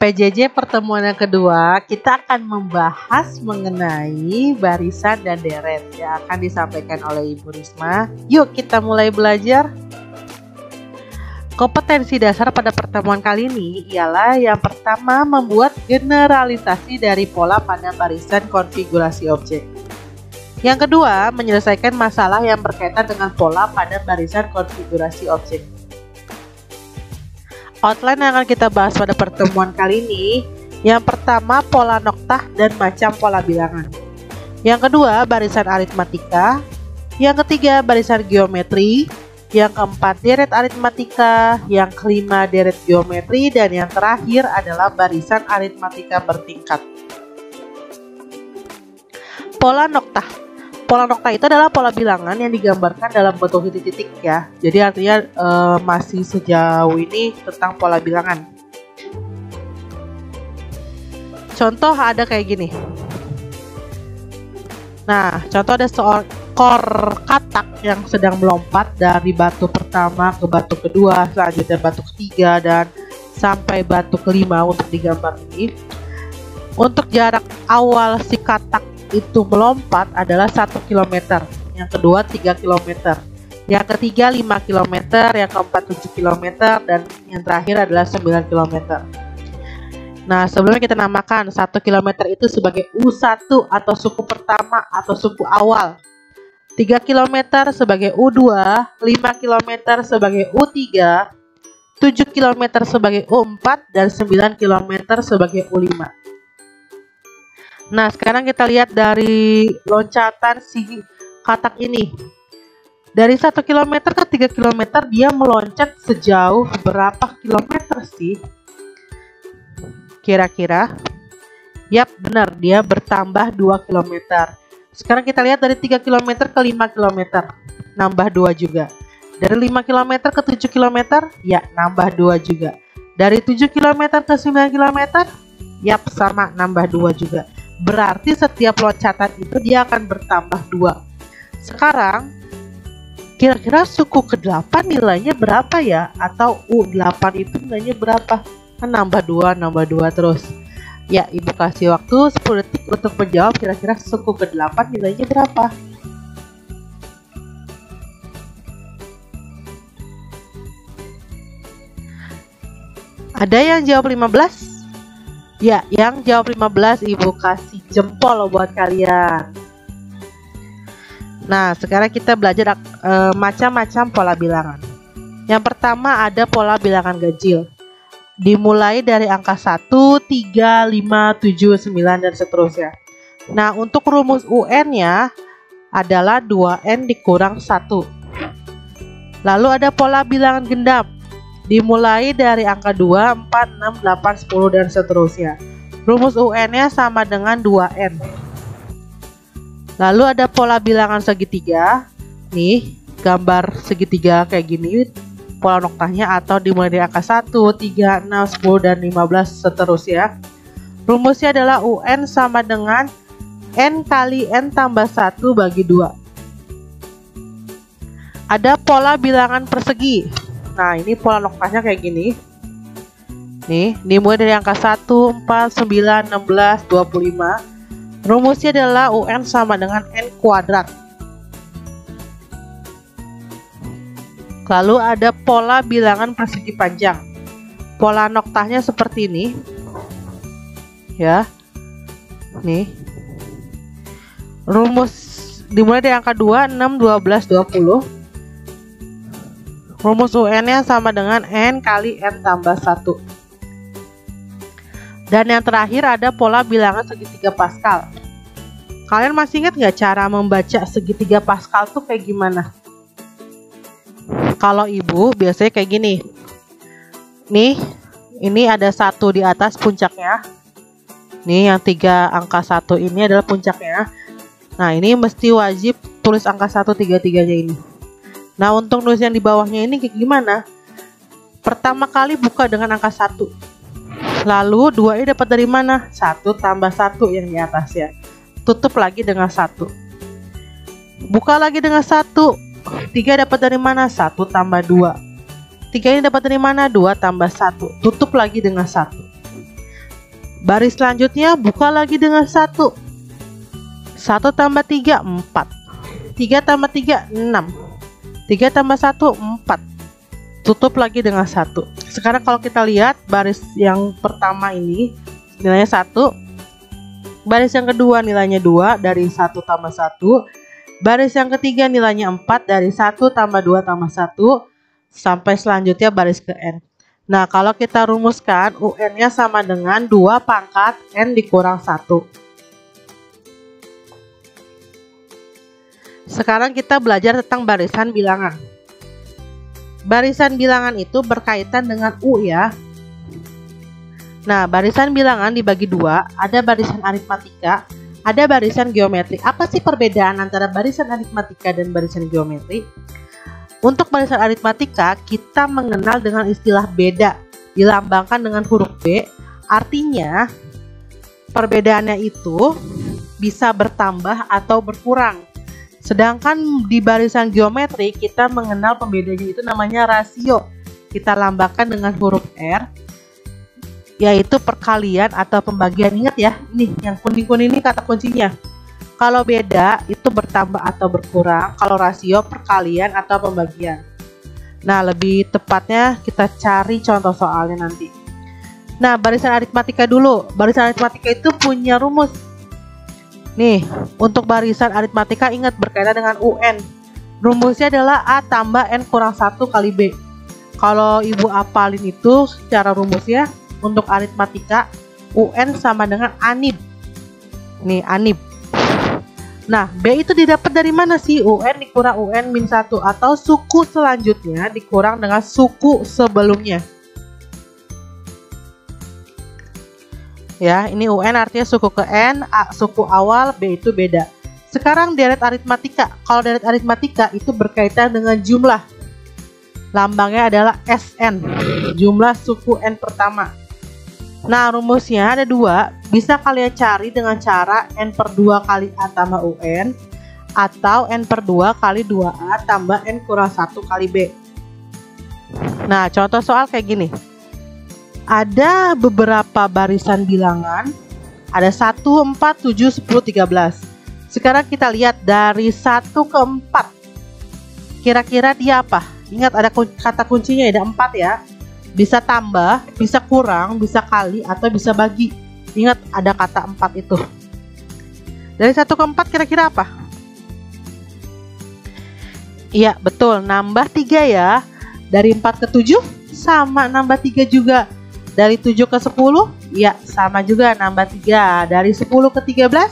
PJJ pertemuan yang kedua, kita akan membahas mengenai barisan dan deret yang akan disampaikan oleh Ibu Risma. Yuk kita mulai belajar. Kompetensi dasar pada pertemuan kali ini ialah yang pertama, membuat generalisasi dari pola pada barisan konfigurasi objek. Yang kedua, menyelesaikan masalah yang berkaitan dengan pola pada barisan konfigurasi objek. Outline yang akan kita bahas pada pertemuan kali ini, yang pertama pola noktah dan macam pola bilangan. Yang kedua barisan aritmatika. Yang ketiga barisan geometri. Yang keempat deret aritmatika. Yang kelima deret geometri. Dan yang terakhir adalah barisan aritmatika bertingkat. Pola noktah. Pola noktah itu adalah pola bilangan yang digambarkan dalam bentuk titik-titik ya. Jadi artinya masih sejauh ini tentang pola bilangan. Contoh ada kayak gini. Nah, contoh ada seekor katak yang sedang melompat dari batu pertama ke batu kedua, selanjutnya batu ketiga dan sampai batu kelima untuk digambar ini. Untuk jarak awal si katak itu melompat adalah 1 km, yang kedua 3 km, yang ketiga 5 km, yang keempat 7 km, dan yang terakhir adalah 9 km. Nah, sebelumnya kita namakan 1 km itu sebagai U1 atau suku pertama atau suku awal, 3 km sebagai U2, 5 km sebagai U3, 7 km sebagai U4, dan 9 km sebagai U5. Nah, sekarang kita lihat dari loncatan si katak ini. Dari 1 km ke 3 km dia meloncat sejauh berapa kilometer sih? Kira-kira? Yap, benar, dia bertambah 2 km. Sekarang kita lihat dari 3 km ke 5 km, nambah 2 juga. Dari 5 km ke 7 km, ya nambah 2 juga. Dari 7 km ke 9 km, yap sama, nambah 2 juga. Berarti setiap loncatan itu dia akan bertambah 2. Sekarang kira-kira suku ke-8 nilainya berapa ya? Atau U8 itu nilainya berapa? Kan nambah 2 terus. Ya, Ibu kasih waktu 10 detik untuk menjawab kira-kira suku ke-8 nilainya berapa. Ada yang jawab 15? Ya, yang jawab 15 Ibu kasih jempol buat kalian. Nah, sekarang kita belajar macam-macam pola bilangan. Yang pertama ada pola bilangan ganjil. Dimulai dari angka 1, 3, 5, 7, 9, dan seterusnya. Nah, untuk rumus UN-nya adalah 2N dikurang 1. Lalu ada pola bilangan genap. Dimulai dari angka 2, 4, 6, 8, 10, dan seterusnya. Rumus UN-nya sama dengan 2N. Lalu ada pola bilangan segitiga. Nih, gambar segitiga kayak gini. Pola noktahnya atau dimulai dari angka 1, 3, 6, 10, dan 15, seterusnya. Rumusnya adalah UN sama dengan N kali N tambah 1 bagi 2. Ada pola bilangan persegi. Nah, ini pola noktahnya kayak gini. Nih, dimulai dari angka 1, 4, 9, 16, 25. Rumusnya adalah UN sama dengan N kuadrat. Lalu ada pola bilangan persegi panjang. Pola noktahnya seperti ini. Ya. Nih. Rumus dimulai dari angka 2, 6, 12, 20. Rumus UN-nya sama dengan N kali N tambah 1. Dan yang terakhir ada pola bilangan segitiga Pascal. Kalian masih ingat nggak cara membaca segitiga Pascal tuh kayak gimana? Kalau Ibu biasanya kayak gini. Nih, ini ada 1 di atas puncaknya. Nih, yang 3 angka 1 ini adalah puncaknya. Nah, ini mesti wajib tulis angka 1 3-3-nya ini. Nah, untuk nulis yang di bawahnya ini kayak gimana? Pertama kali buka dengan angka 1. Lalu 2 ini dapat dari mana? 1 tambah 1 yang di atas ya. Tutup lagi dengan 1. Buka lagi dengan 1. 3 dapat dari mana? 1 tambah 2. 3 ini dapat dari mana? 2 tambah 1. Tutup lagi dengan 1. Baris selanjutnya buka lagi dengan 1. 1 tambah 3, 4. 3 tambah 3, 6. 3 tambah 1, 4. Tutup lagi dengan 1. Sekarang kalau kita lihat baris yang pertama ini nilainya 1. Baris yang kedua nilainya 2 dari 1 tambah 1. Baris yang ketiga nilainya 4 dari 1 tambah 2 tambah 1. Sampai selanjutnya baris ke N. Nah, kalau kita rumuskan, UN-nya sama dengan 2 pangkat N dikurang 1. Sekarang kita belajar tentang barisan bilangan. Barisan bilangan itu berkaitan dengan U ya. Nah, barisan bilangan dibagi 2, ada barisan aritmatika, ada barisan geometri. Apa sih perbedaan antara barisan aritmatika dan barisan geometri? Untuk barisan aritmatika, kita mengenal dengan istilah beda, dilambangkan dengan huruf B. Artinya, perbedaannya itu bisa bertambah atau berkurang. Sedangkan di barisan geometri, kita mengenal pembedanya itu namanya rasio. Kita lambangkan dengan huruf R, yaitu perkalian atau pembagian. Ingat ya, ini yang kuning-kuning ini kata kuncinya. Kalau beda itu bertambah atau berkurang, kalau rasio perkalian atau pembagian. Nah, lebih tepatnya kita cari contoh soalnya nanti. Nah, barisan aritmatika dulu. Barisan aritmatika itu punya rumus. Nih, untuk barisan aritmatika ingat berkaitan dengan UN. Rumusnya adalah A tambah N kurang 1 kali B. Kalau Ibu apalin itu secara rumusnya untuk aritmatika, UN sama dengan ANIB. Nih, ANIB. Nah, B itu didapat dari mana sih? UN dikurang UN min 1 atau suku selanjutnya dikurang dengan suku sebelumnya. Ya, ini UN artinya suku ke N, A suku awal, B itu beda. Sekarang deret aritmatika. Kalau deret aritmatika itu berkaitan dengan jumlah. Lambangnya adalah SN, jumlah suku N pertama. Nah, rumusnya ada 2, bisa kalian cari dengan cara N per 2 kali A tambah UN atau N per 2 kali 2A tambah N kurang 1 kali B. Nah, contoh soal kayak gini. Ada beberapa barisan bilangan, ada 1, 4, 7, 10, 13. Sekarang kita lihat dari 1 ke 4. Kira-kira dia apa? Ingat ada kata kuncinya, ada 4 ya. Bisa tambah, bisa kurang, bisa kali, atau bisa bagi. Ingat ada kata 4 itu. Dari 1 ke 4 kira-kira apa? Iya betul, nambah 3 ya. Dari 4 ke 7 sama nambah 3 juga. Dari 7 ke 10 ya sama juga nambah 3. Dari 10 ke 13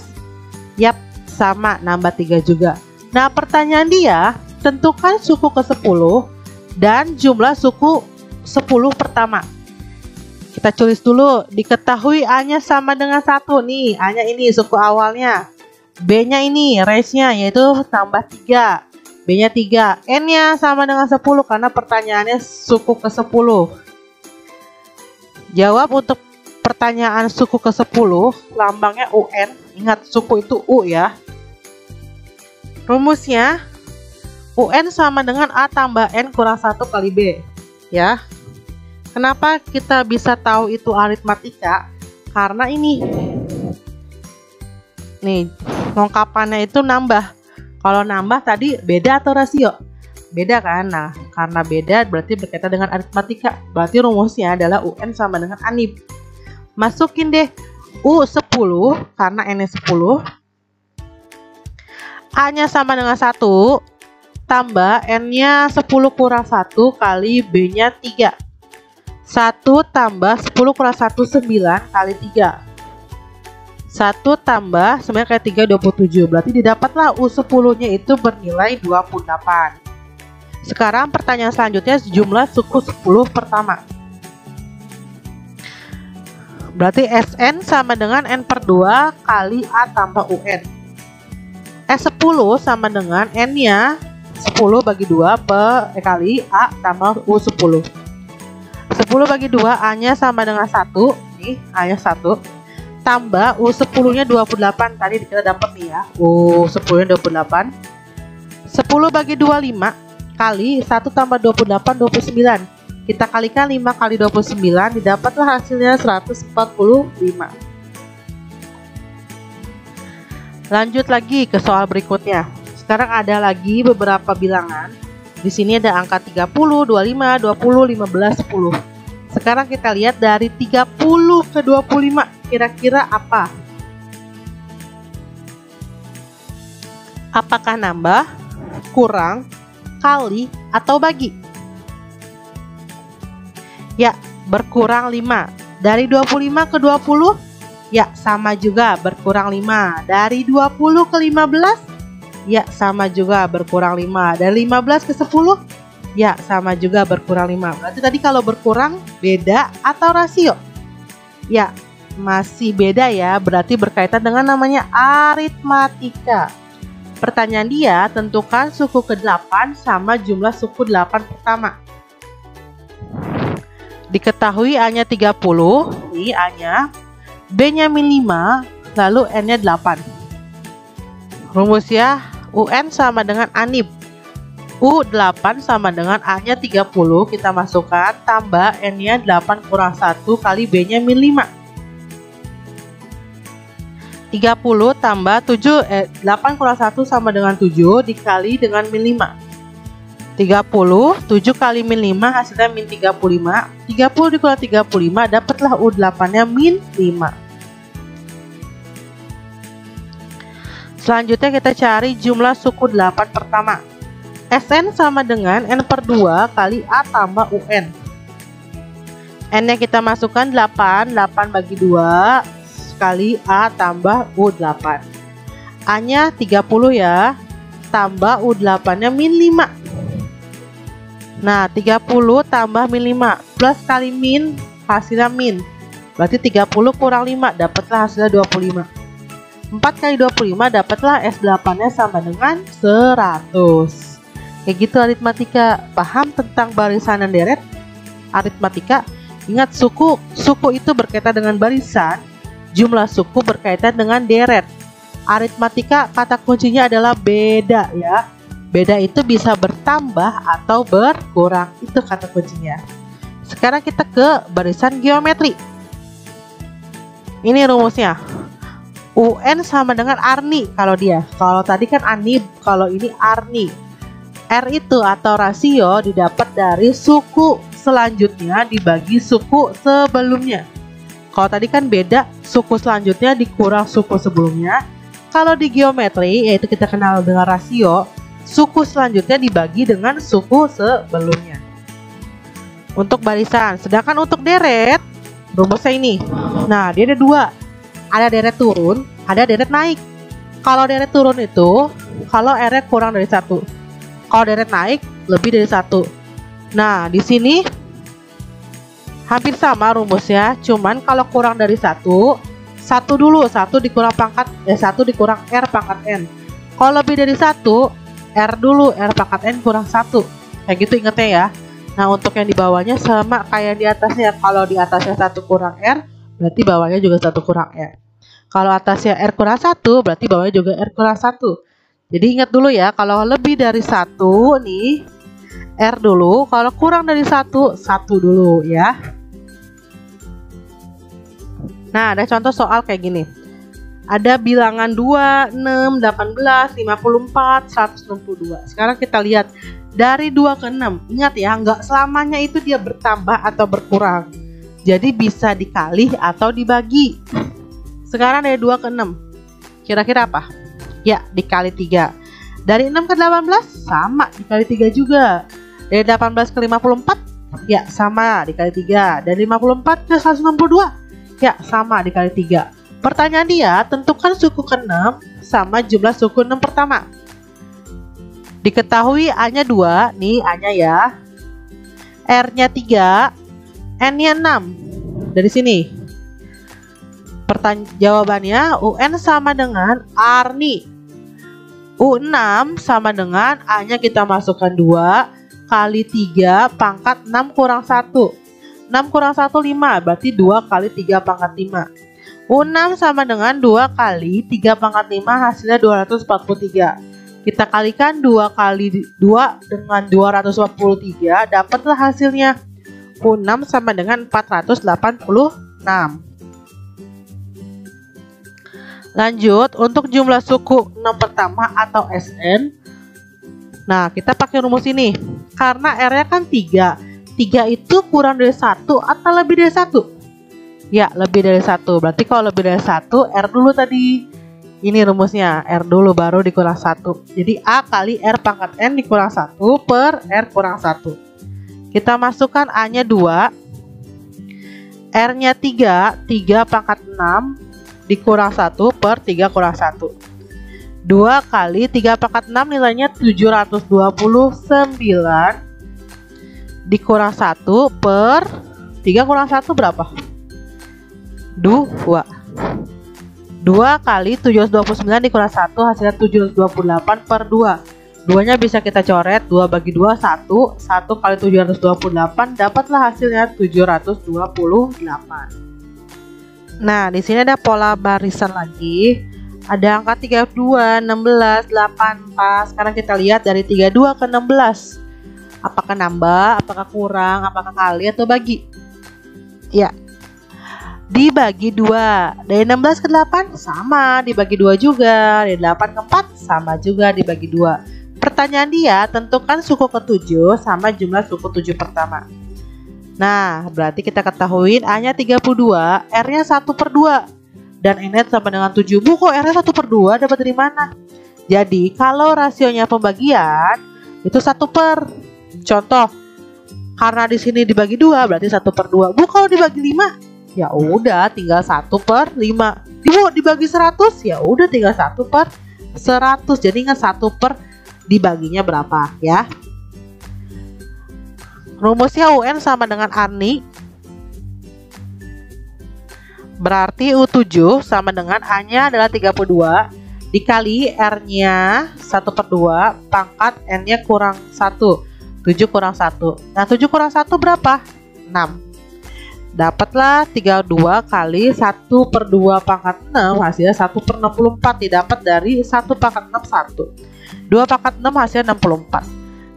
yap sama nambah 3 juga. Nah, pertanyaan dia, tentukan suku ke 10 dan jumlah suku 10 pertama. Kita tulis dulu, diketahui A-nya sama dengan 1 nih. A-nya ini suku awalnya. B-nya ini range-nya yaitu tambah 3. B-nya 3. N-nya sama dengan 10 karena pertanyaannya suku ke 10. Jawab untuk pertanyaan suku ke 10, lambangnya UN. Ingat suku itu U ya. Rumusnya UN sama dengan A tambah N kurang 1 kali B. Ya, kenapa kita bisa tahu itu aritmatika? Karena ini nih lengkapannya itu nambah. Kalau nambah tadi beda atau rasio? Beda kan? Nah, karena beda berarti berkaitan dengan aritmatika. Berarti rumusnya adalah UN sama dengan ANIB. Masukin deh U 10 karena N-nya 10. A-nya sama dengan 1 tambah N-nya 10 kurang 1 kali B-nya 3. 1 tambah 10 kurang 1 9 kali 3. 1 tambah 9 kali 3 27. Berarti didapatlah U10 nya itu bernilai 28. Sekarang pertanyaan selanjutnya jumlah suku 10 pertama. Berarti SN sama dengan N per 2 kali A tambah UN. S10 sama dengan N nya 10 bagi 2 kali A tambah U10. 10 bagi 2 A nya sama dengan 1. Nih A nya 1. Tambah U10 nya 28. Tadi kita dapat nih ya, U10 nya 28. 10 bagi 2 5 kali 1 tambah 28 29. Kita kalikan 5 kali 29, didapatlah hasilnya 145. Lanjut lagi ke soal berikutnya. Sekarang ada lagi beberapa bilangan. Di sini ada angka 30, 25, 20, 15, 10. Sekarang kita lihat dari 30 ke 25, kira-kira apa? Apakah nambah, kurang, kali, atau bagi? Ya, berkurang 5. Dari 25 ke 20, ya sama juga berkurang 5. Dari 20 ke 15, ya sama juga berkurang 5. Dari 15 ke 10, ya sama juga berkurang 5. Berarti tadi kalau berkurang beda atau rasio? Ya, masih beda ya, berarti berkaitan dengan namanya aritmatika. Pertanyaan dia, tentukan suku ke-8 sama jumlah suku 8 pertama. Diketahui A-nya 30, ini A-nya, B-nya min 5, lalu N-nya 8. Rumus ya, UN sama dengan ANIB. U8 sama dengan A-nya 30, kita masukkan, tambah N-nya 8 kurang 1 kali B-nya min 5. 30 tambah 8 kurang 1 sama dengan 7 dikali dengan min 5. 30, 7 kali min 5 hasilnya min 35. 30 dikurangi 35 dapatlah U8-nya min 5. Selanjutnya kita cari jumlah suku 8 pertama. Sn sama dengan N per 2 kali A tambah UN. N-nya kita masukkan 8 bagi 2 kali A tambah U8. A-nya 30 ya, tambah U8-nya min 5. Nah, 30 tambah min 5 plus kali min hasilnya min. Berarti 30 kurang 5 dapatlah hasilnya 25. 4 kali 25 dapatlah S8-nya sama dengan 100. Kayak gitu aritmatika. Paham tentang barisan dan deret? Aritmatika, ingat suku itu berkaitan dengan barisan, jumlah suku berkaitan dengan deret. Aritmatika kata kuncinya adalah beda ya. Beda itu bisa bertambah atau berkurang, itu kata kuncinya. Sekarang kita ke barisan geometri. Ini rumusnya. UN sama dengan Arni kalau dia. Kalau tadi kan Anib, kalau ini Arni. R itu atau rasio didapat dari suku selanjutnya dibagi suku sebelumnya. Kalau tadi kan beda, suku selanjutnya dikurang suku sebelumnya. Kalau di geometri, yaitu kita kenal dengan rasio, suku selanjutnya dibagi dengan suku sebelumnya. Untuk barisan, sedangkan untuk deret, rumusnya ini. Nah, dia ada dua. Ada deret turun, ada deret naik. Kalau deret turun itu, kalau R-nya kurang dari 1. Kalau deret naik, lebih dari 1. Nah, di sini hampir sama rumusnya, cuman kalau kurang dari 1 dulu, 1 dikurang pangkat 1 dikurang R pangkat N. Kalau lebih dari 1, R dulu, R pangkat N kurang 1. Kayak gitu ingetnya ya. Nah, untuk yang di bawahnya sama kayak di atasnya. Kalau di atasnya 1 kurang R, berarti bawahnya juga 1 kurang R. Kalau atasnya R kurang 1, berarti bawahnya juga R kurang 1. Jadi ingat dulu ya, kalau lebih dari 1 nih, R dulu. Kalau kurang dari 1 dulu ya. Nah, ada contoh soal kayak gini. Ada bilangan 2, 6, 18, 54, 162. Sekarang kita lihat dari 2 ke 6. Ingat ya, nggak selamanya itu dia bertambah atau berkurang. Jadi bisa dikali atau dibagi. Sekarang dari 2 ke 6. Kira-kira apa? Ya, dikali 3. Dari 6 ke 18 sama, dikali 3 juga. Dari 18 ke 54, ya sama, dikali 3. Dari 54 ke 162, ya sama, dikali 3. Pertanyaan dia, tentukan suku ke-6 sama jumlah suku 6 pertama. Diketahui A-nya 2, nih A-nya ya. R-nya 3, N-nya 6. Dari sini. Jawabannya UN sama dengan Arni. U6 sama dengan A-nya kita masukkan 2 kali 3 pangkat 6 kurang 1. 6 kurang 1, 5. Berarti 2 kali 3 pangkat 5. U6 sama dengan 2 kali 3 pangkat 5 hasilnya 243. Kita kalikan 2 kali 2 dengan 243, dapatlah hasilnya. U6 sama dengan 486. Lanjut, untuk jumlah suku 6 pertama atau Sn. Nah, kita pakai rumus ini. Karena R-nya kan 3. 3 itu kurang dari 1 atau lebih dari 1? Ya, lebih dari 1. Berarti kalau lebih dari 1, R dulu tadi. Ini rumusnya, R dulu baru dikurang 1. Jadi A kali R pangkat N dikurang 1 per R kurang 1. Kita masukkan A-nya 2. R-nya 3. 3 pangkat 6 dikurang 1 per 3 kurang 1. 2 kali 3 pangkat 6 nilainya 729 dikurang 1 per 3 kurang 1 berapa? 2. 2 kali 729 dikurang 1 hasilnya 728 per 2. 2 nya bisa kita coret, 2 bagi 2 1. 1 kali 728 dapatlah hasilnya 728. Nah, di sini ada pola barisan lagi. Ada angka 32, 16, 8, 4. Sekarang kita lihat dari 32 ke 16. Apakah nambah, apakah kurang, apakah kali atau bagi? Ya. Dibagi 2. Dari 16 ke 8 sama, dibagi 2 juga. Dari 8 ke 4 sama juga, dibagi 2. Pertanyaan dia, tentukan suku ke-7 sama jumlah suku 7 pertama. Nah, berarti kita ketahuin A-nya 32, R-nya 1 per 2. Dan N-nya sama dengan 7. Bu, kok R-nya 1 per 2 dapat dari mana? Jadi, kalau rasionya pembagian, itu 1 per. Contoh, karena di sini dibagi 2, berarti 1 per 2. Bu, kalau dibagi 5? Ya udah, tinggal 1 per 5. Bu, dibagi 100? Ya udah, tinggal 1 per 100. Jadi, ingat 1 per dibaginya berapa ya. Rumusnya UN sama dengan Ani. Berarti U7 sama dengan A-nya adalah 32 dikali R-nya 1 per 2 pangkat N-nya kurang 1. 7 kurang 1. Nah, 7 kurang 1 berapa? 6. Dapatlah 32 kali 1 per 2 pangkat 6 hasilnya 1 per 64. Didapat dari 1 pangkat 6 1. 2 pangkat 6 hasilnya 64.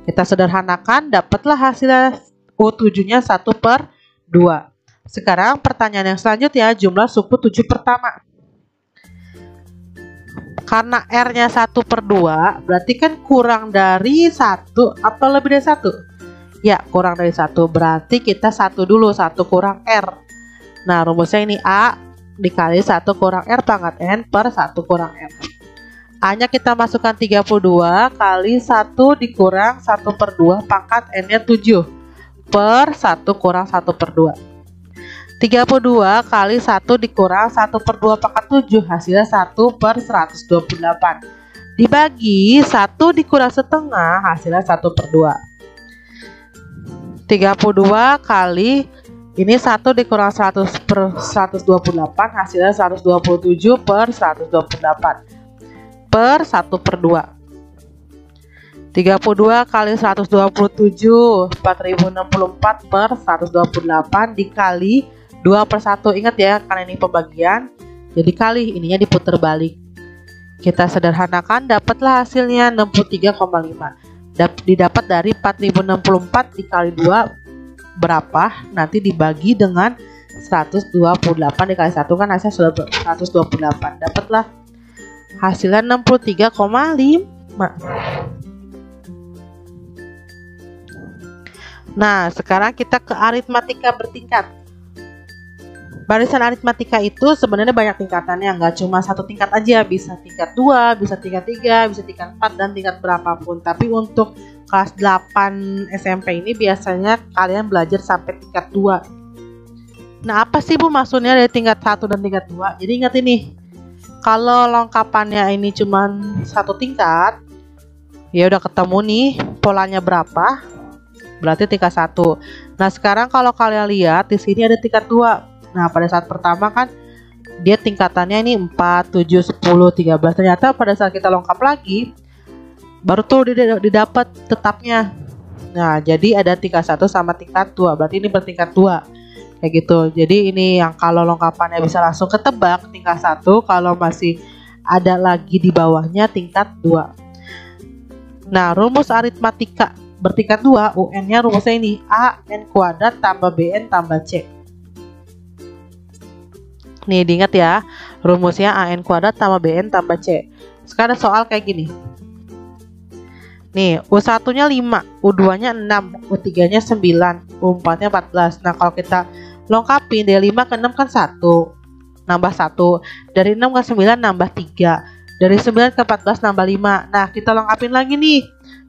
Kita sederhanakan, dapatlah hasilnya U7-nya 1 per 2. Sekarang pertanyaan yang selanjutnya, jumlah suku 7 pertama. Karena R-nya 1 per 2, berarti kan kurang dari 1 atau lebih dari 1? Ya, kurang dari 1. Berarti kita 1 dulu, 1 kurang R. Nah, rumusnya ini A dikali 1 kurang R pangkat N per 1 kurang R. A-nya kita masukkan 32 kali 1 dikurang 1 per 2 pangkat N-nya 7 per 1 kurang 1 per 2. 32 kali 1 dikurang 1 per 2 pangkat 7 hasilnya 1 per 128. Dibagi 1 dikurang setengah hasilnya 1 per 2. 32 kali ini 1 dikurang 100 per 128 hasilnya 127 per 128 per 1 per 2. 32 kali 127 4064 per 128 dikali 2 per 1. Ingat ya, karena ini pembagian, jadi kali ininya diputar balik. Kita sederhanakan, dapatlah hasilnya 63,5. Didapat dari 4064 dikali 2 berapa? Nanti dibagi dengan 128 dikali 1 kan hasilnya 128. Dapatlah hasilnya 63,5. Nah, sekarang kita ke aritmatika bertingkat. Barisan aritmatika itu sebenarnya banyak tingkatannya, nggak cuma satu tingkat aja, bisa tingkat 2, bisa tingkat 3, bisa tingkat 4, dan tingkat berapapun. Tapi untuk kelas 8 SMP ini biasanya kalian belajar sampai tingkat 2. Nah, apa sih Bu maksudnya dari tingkat 1 dan tingkat 2? Jadi ingat ini, kalau lengkapannya ini cuma satu tingkat, ya udah ketemu nih polanya berapa, berarti tingkat 1. Nah, sekarang kalau kalian lihat di sini ada tingkat 2. Nah, pada saat pertama kan dia tingkatannya ini 4, 7, 10, 13. Ternyata pada saat kita lengkap lagi baru tuh didapat tetapnya. Nah, jadi ada tingkat 1 sama tingkat 2. Berarti ini bertingkat 2. Kayak gitu. Jadi ini yang kalau lengkapannya bisa langsung ketebak tingkat 1, kalau masih ada lagi di bawahnya tingkat 2. Nah, rumus aritmatika bertingkat 2, UN-nya rumusnya ini A N kuadrat tambah BN tambah C. Nih diingat ya, Rumusnya AN kuadrat tambah BN tambah C. Sekarang ada soal kayak gini. Nih, U1 nya 5, U2 nya 6, U3 nya 9, U4 nya 14. Nah, kalau kita lengkapin dari 5 ke 6 kan 1, nambah 1. Dari 6 ke 9 nambah 3. Dari 9 ke 14 nambah 5. Nah, kita lengkapin lagi nih.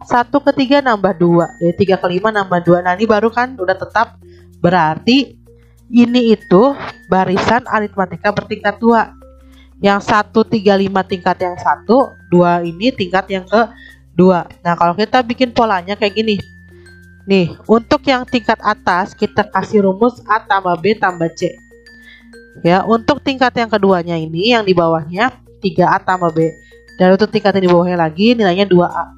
1 ke 3 nambah 2. Dari 3 ke 5 nambah 2. Nah, ini baru kan udah tetap. Berarti ini itu barisan aritmatika bertingkat 2. Yang 135 tingkat yang 1, 2 ini tingkat yang ke-2. Nah, kalau kita bikin polanya kayak gini. Nih, untuk yang tingkat atas kita kasih rumus A tambah B tambah C. Ya, untuk tingkat yang keduanya ini yang di bawahnya 3A tambah B. Dan untuk tingkat yang di bawahnya lagi nilainya 2A.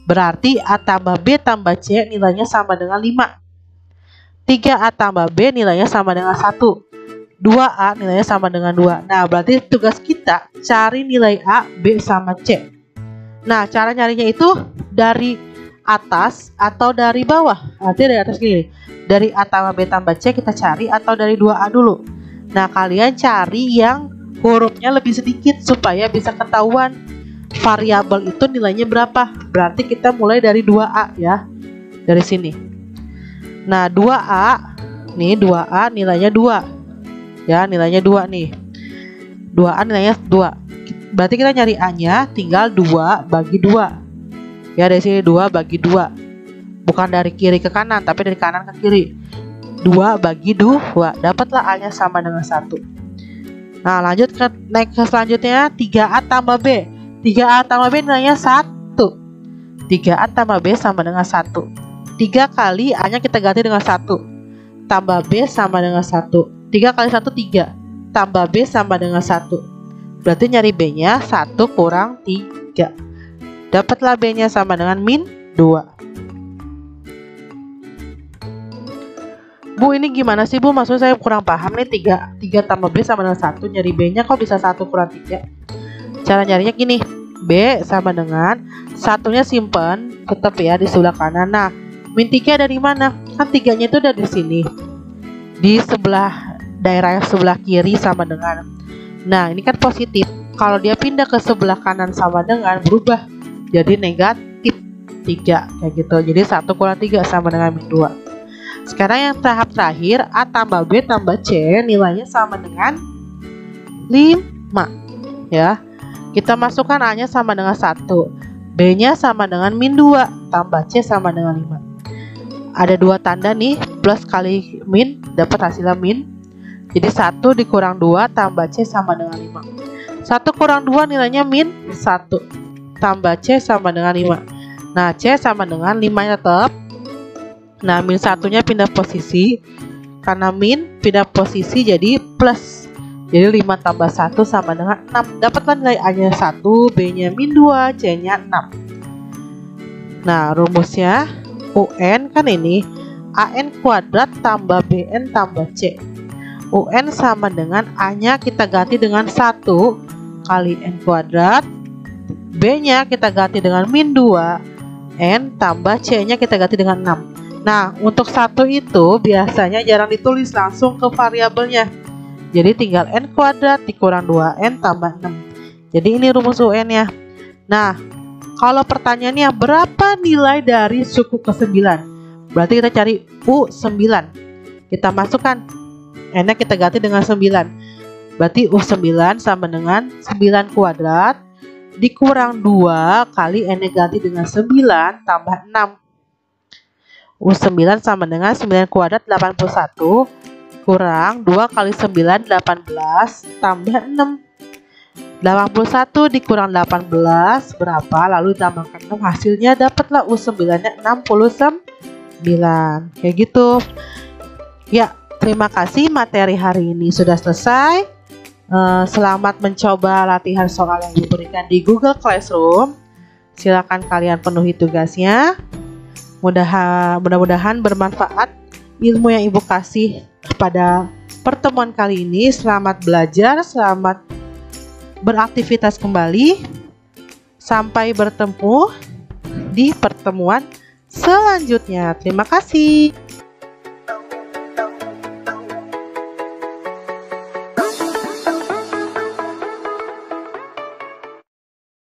Berarti A tambah B tambah C nilainya sama dengan 5. 3A tambah B nilainya sama dengan 1. 2A nilainya sama dengan 2. Nah, berarti tugas kita cari nilai A, B, sama C. Nah, cara nyarinya itu dari atas atau dari bawah. Artinya dari atas gini. Dari A tambah B tambah C kita cari atau dari 2A dulu. Nah, kalian cari yang hurufnya lebih sedikit supaya bisa ketahuan variabel itu nilainya berapa. Berarti kita mulai dari 2A ya. Dari sini. Nah, 2A. Nih 2A nilainya 2. Ya, nilainya 2 nih. 2A nilainya 2. Berarti kita nyari A-nya tinggal 2 bagi 2. Ya, dari sini 2 bagi 2. Bukan dari kiri ke kanan, tapi dari kanan ke kiri. 2 bagi 2. Dapatlah A-nya sama dengan 1. Nah, lanjut ke next selanjutnya 3A tambah B. 3A tambah B nilainya 1. 3A tambah B sama dengan 1. 3 kali A-nya kita ganti dengan 1. Tambah B sama dengan 1. 3 kali 1 3. Tambah B sama dengan 1. Berarti nyari B-nya 1 kurang 3. Dapatlah B-nya sama dengan min 2. Bu, ini gimana sih Bu? Maksudnya saya kurang paham nih. 3 tambah B sama dengan 1. Nyari B-nya kok bisa 1 kurang 3? Cara nyarinya gini. B sama dengan 1-nya simpen, tetap ya di sebelah kanan. Nah, min 3 dari mana? Kan 3-nya itu dari sini. Di sebelah daerah yang sebelah kiri sama dengan. Nah, ini kan positif. Kalau dia pindah ke sebelah kanan sama dengan berubah jadi negatif 3 kayak gitu. Jadi 1 kurang 3 sama dengan min 2. Sekarang yang tahap terakhir, A tambah B tambah C nilainya sama dengan 5 ya. Kita masukkan A-nya sama dengan 1, B-nya sama dengan min 2, tambah C sama dengan 5. Ada 2 tanda nih, plus kali min dapat hasilnya min. Jadi 1 dikurang 2 tambah C sama dengan 5. 1 kurang 2 nilainya min 1. Tambah C sama dengan 5. Nah, C sama dengan 5 tetap. Nah, min 1-nya pindah posisi. Karena min pindah posisi jadi plus. Jadi 5 tambah 1 sama dengan 6. Dapatlah nilai A-nya 1, B-nya min 2, C-nya 6. Nah, rumusnya UN kan ini AN kuadrat tambah BN tambah C. UN sama dengan A-nya kita ganti dengan 1 kali N kuadrat, B-nya kita ganti dengan min 2, N tambah C-nya kita ganti dengan 6. Nah, untuk 1 itu biasanya jarang ditulis, langsung ke variabelnya. Jadi tinggal N kuadrat dikurang 2N tambah 6. Jadi ini rumus UN-nya. Nah, kalau pertanyaannya berapa nilai dari suku ke-9? Berarti kita cari U9. Kita masukkan N-nya kita ganti dengan 9. Berarti U9 sama dengan 9 kuadrat dikurang 2 kali N-nya ganti dengan 9 tambah 6. U9 sama dengan 9 kuadrat 81 kurang 2 kali 9 18 tambah 6. 81 dikurang 18 berapa? Lalu ditambahkan 6, hasilnya dapatlah U9-nya 69. Kayak gitu. Ya, terima kasih, materi hari ini sudah selesai. Selamat mencoba latihan soal yang diberikan di Google Classroom. Silakan kalian penuhi tugasnya. Mudah-mudahan bermanfaat ilmu yang Ibu kasih pada pertemuan kali ini. Selamat belajar, selamat beraktivitas kembali. Sampai bertemu di pertemuan selanjutnya. Terima kasih.